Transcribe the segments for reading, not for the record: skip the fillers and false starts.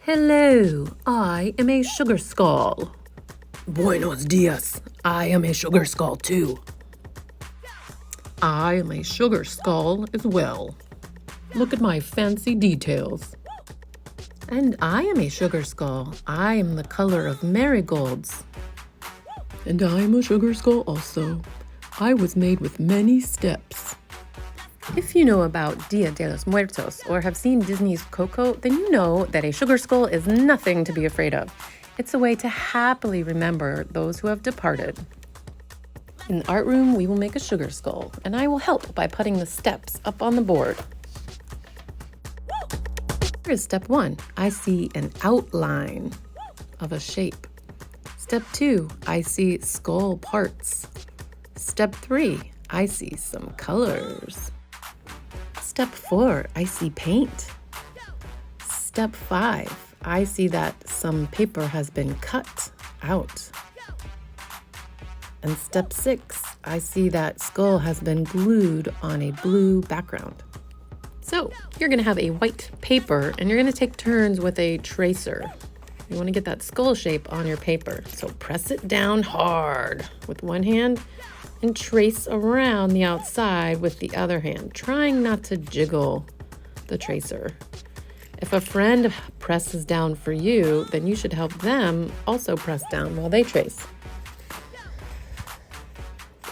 Hello, I am a sugar skull. Buenos dias. I am a sugar skull too. I am a sugar skull as well. Look at my fancy details. And I am a sugar skull. I am the color of marigolds. And I am a sugar skull also. I was made with many steps. If you know about Dia de los Muertos or have seen Disney's Coco, then you know that a sugar skull is nothing to be afraid of. It's a way to happily remember those who have departed. In the art room, we will make a sugar skull, and I will help by putting the steps up on the board. Here is step 1. I see an outline of a shape. Step 2, I see skull parts. Step 3, I see some colors. Step 4, I see paint. Step 5, I see that some paper has been cut out. And step 6, I see that skull has been glued on a blue background. So you're going to have a white paper and you're going to take turns with a tracer. You want to get that skull shape on your paper. So press it down hard with one hand and trace around the outside with the other hand, trying not to jiggle the tracer. If a friend presses down for you, then you should help them also press down while they trace.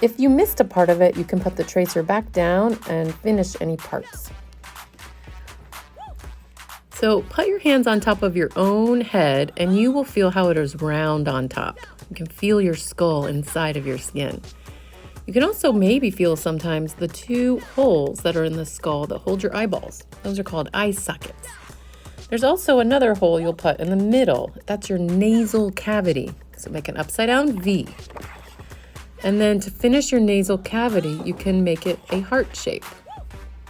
If you missed a part of it, you can put the tracer back down and finish any parts. So put your hands on top of your own head and you will feel how it is round on top. You can feel your skull inside of your skin. You can also maybe feel sometimes the 2 holes that are in the skull that hold your eyeballs. Those are called eye sockets. There's also another hole you'll put in the middle. That's your nasal cavity. So make an upside down V. And then to finish your nasal cavity, you can make it a heart shape.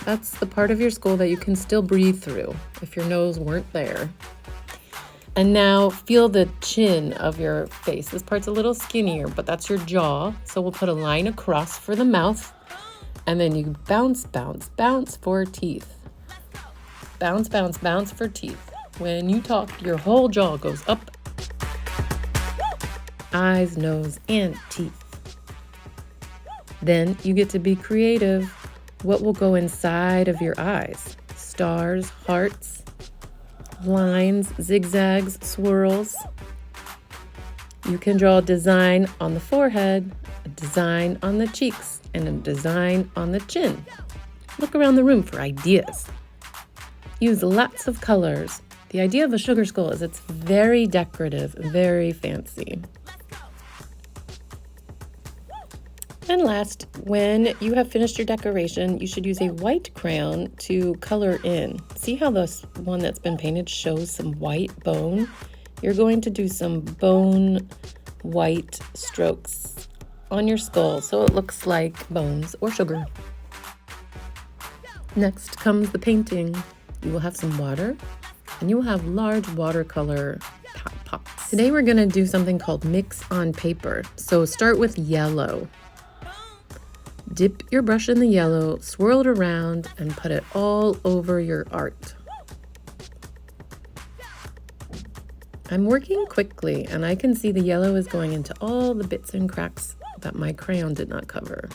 That's the part of your skull that you can still breathe through if your nose weren't there. And now feel the chin of your face. This part's a little skinnier, but that's your jaw. So we'll put a line across for the mouth. And then you bounce, bounce, bounce for teeth. Bounce, bounce, bounce for teeth. When you talk, your whole jaw goes up. Eyes, nose, and teeth. Then you get to be creative. What will go inside of your eyes? Stars, hearts, lines, zigzags, swirls. You can draw a design on the forehead, a design on the cheeks, and a design on the chin. Look around the room for ideas. Use lots of colors. The idea of a sugar skull is it's very decorative, very fancy. And last, when you have finished your decoration, you should use a white crayon to color in. See how this one that's been painted shows some white bone? You're going to do some bone white strokes on your skull so it looks like bones or sugar. Next comes the painting. You will have some water and you will have large watercolor pots. Today we're going to do something called mix on paper. So start with yellow. Dip your brush in the yellow, swirl it around, and put it all over your art. I'm working quickly, and I can see the yellow is going into all the bits and cracks that my crayon did not cover.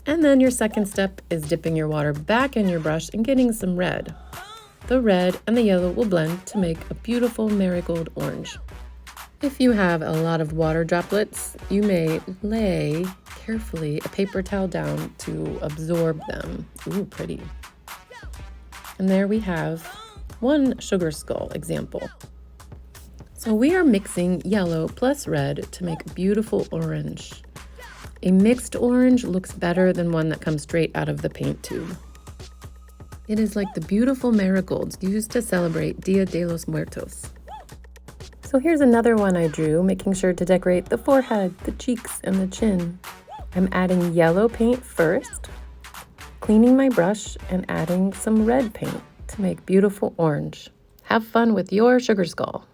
And then your second step is dipping your water back in your brush and getting some red. The red and the yellow will blend to make a beautiful marigold orange. If you have a lot of water droplets, you may lay carefully a paper towel down to absorb them. Ooh, pretty. And there we have one sugar skull example. So we are mixing yellow plus red to make a beautiful orange. A mixed orange looks better than one that comes straight out of the paint tube. It is like the beautiful marigolds used to celebrate Dia de los Muertos. So here's another one I drew, making sure to decorate the forehead, the cheeks, and the chin. I'm adding yellow paint first, cleaning my brush, and adding some red paint to make beautiful orange. Have fun with your sugar skull.